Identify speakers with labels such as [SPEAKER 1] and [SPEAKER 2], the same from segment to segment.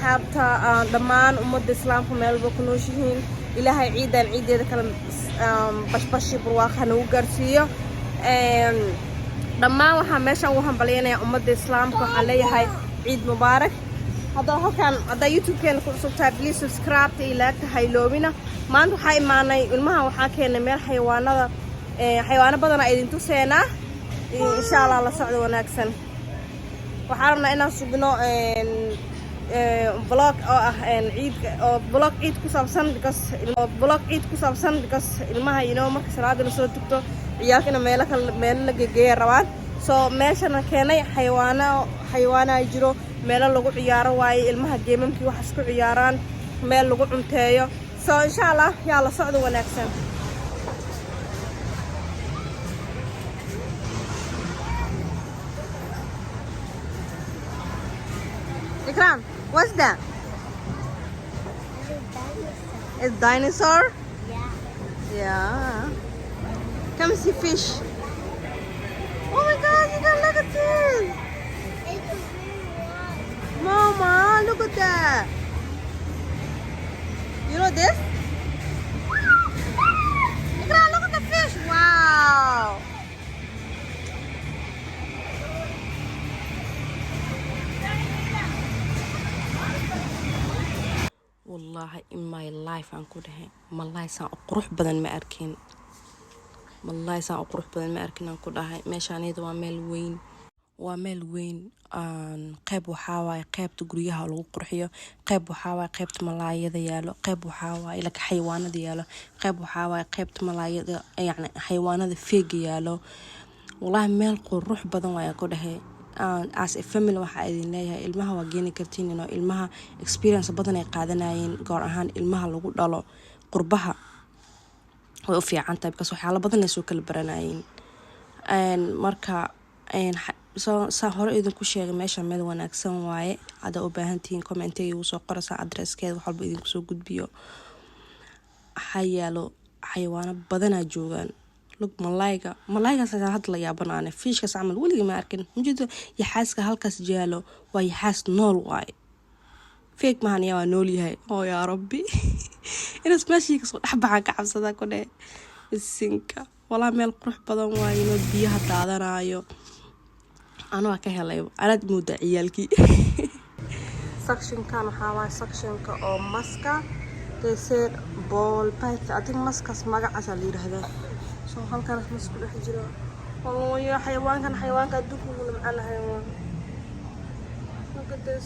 [SPEAKER 1] asxaabta dhammaan ummadda islaamka meel walba ku nooshihiin ilaahay ciidan ciideeda kale bashbashi barwaaqo nagu gaarsiiyo dhammaan waxaan meeshan ugu hambalyeynaya ummadda islaamka waxaan leeyahay ciid mubaarak haddaa youtube-keena ku cusubtahay please subscribe iyo laagta hayloobina maanta waxaa imaanay ilmaha waxaa keenay meel xayawaano badan aa idin tuseenaa insha allah la socdo wanaagsan waxaan rabnaa inaan subino vlog oo ah ciidka oo vlog ciid ku saabsan because ilmaha marka salaada la soo tugto ciyaalkina meel la geegeeya rabaan soo meeshana keenay xayawaana jiro meelo lagu ciyaaro waaye ilmaha geemamkii waxaas ku ciyaaraan meel lagu cunteeyo soo insha allah yaa la socdo wanaagsan Ikram, what's that? It's dinosaur? Yeah. Come see fish. Oh my God, you can look at this. Mama, look at that. You know this? Ikram, look at the fish. Wow. والله in my life aan ku dhahay wallahi saan qurux badan ma arkin aan ku dhahay meeshaanida waa meel weyn qayb waxaa waaye qaybta guryaha lagu qurxiyo qayb waxaa waaye qaybta malaayada yaalo qayb waxaa waaye ilaa xayawaanada yaalo qayb waxaa waaye qaybta malaayada yani xayawaanada feega yaalo wallahi meel qurux badan waa ku dhahay as a family waxa idin leeyahay ilmaha waa geeni kartiin inoo ilmaha experience badan ay qaadanayeen goor ahaan ilmaha lagu dhalo qurbaha way u fiican tahay because waxyaalo badan ay soo kala baranayeen marka saa hore idinku sheegay meesha meel wanaagsan waaye hada u baahan tihiin comment-iga ugu soo qoraysa address-keeda wax walba idinku soo gudbiyo xayawaano badanaa joogaan lug malaygaas hadda la yaabanaane fiishkaas camal weligii ma arkin mujido yaxaaska halkaas jaalo waa yaxaas nool waaye feeg mahan yaa waa nool yahay oo yaa rabbi inaas meeshii kasoo dhexbaxaan ka cabsadaa ku dheh isinka walaa meel qurux badan waaye inoo biyaha daadanaayo anaa ka helay anaad mooda ciyaalkii sectionkan waxaa waaye sectionka oo maska they said ball python I think maskaas magacaasa la yidhaahdaa so halkaas masku dhex jiro oo ya xayawaanka adduunka ugu macaan xayawaan look at this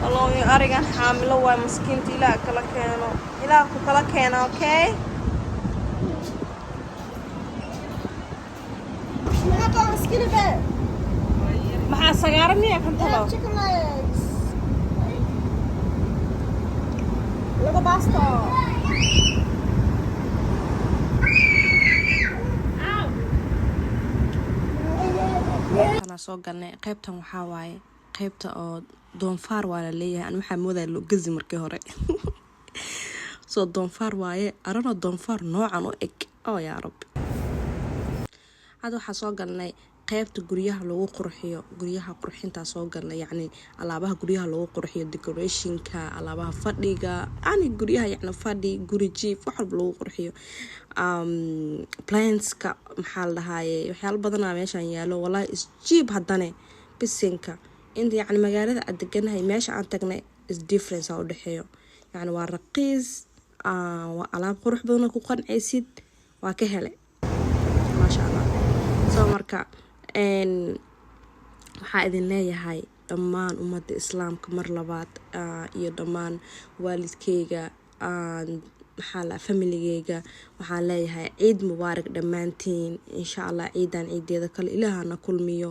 [SPEAKER 1] والله أرجع حامله ومسكينتي لا كلا كانوا okay ما كان مسكين بقى ما سيارني يا كنت له لقى باستا أنا سوق قلنا قيبتها محاواي qaybta oo doonfaar waa la leeyahay aan waxa moodaa loo gazi markii hore soo doonfaar waaye arano doonfaar noocan u eg oo yaa rabbi hada waxa soo galnay qaybta guryaha lagu qurxiyo guryaha qurxinta soo galnay yani alaabaha guryaha lagu qurxiyo decorationka alaabaha fadhiga ani guryaha yani fadhi guri jiif wax walba lagu qurxiyo plantska maxaa la dhahaye waxyaalo badan meeshan yaalo wallahi is jiib hadane bisinka inta يعني magaalada aad deganahay meesha aan tagnay is difference oo dhaxeeyo yani waa raqiis waa alaab qurux badan ku qancaysid waa ka helay ma sha Allah soo marka waxa idin leeyahay dhammaan ummadda islaamka mar labaad iyo dhammaan waalidkeyga maxaa la familygeyga waxaan leeyahay ciid mubaarak dhammaantiin insha Allah ciidan ciideeda kale ilaahana kulmiyo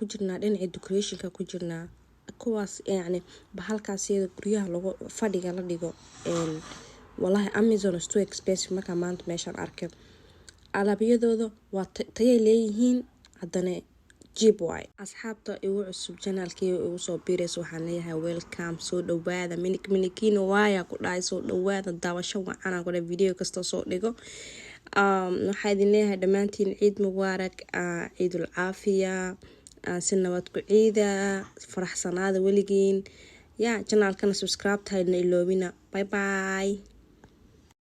[SPEAKER 1] ku jirnaa dhinaca decorationka ku jirnaa kuwaas yani bahalkaas iyada guryaha lagu fadhiga la dhigo wallahi Amazon is too expensive marka maanta meeshaan arkay alaabiyadooda waa tayay leeyihiin haddana cheap way asxaabta igu cusub channelkii igu soo biirayso waxaan leeyahay welcome soo dhawaada minikino waaya ku dhaay soo dhawaada daawasho wacan aan ku dhahay video kasta soo dhigo waxaa idin leeyahay dhamaantiin ciid mubaarak ciidul caafiya si nabad ku ciida faraxsanaada weligiin channelkana subscribe tahay iloobina bye bye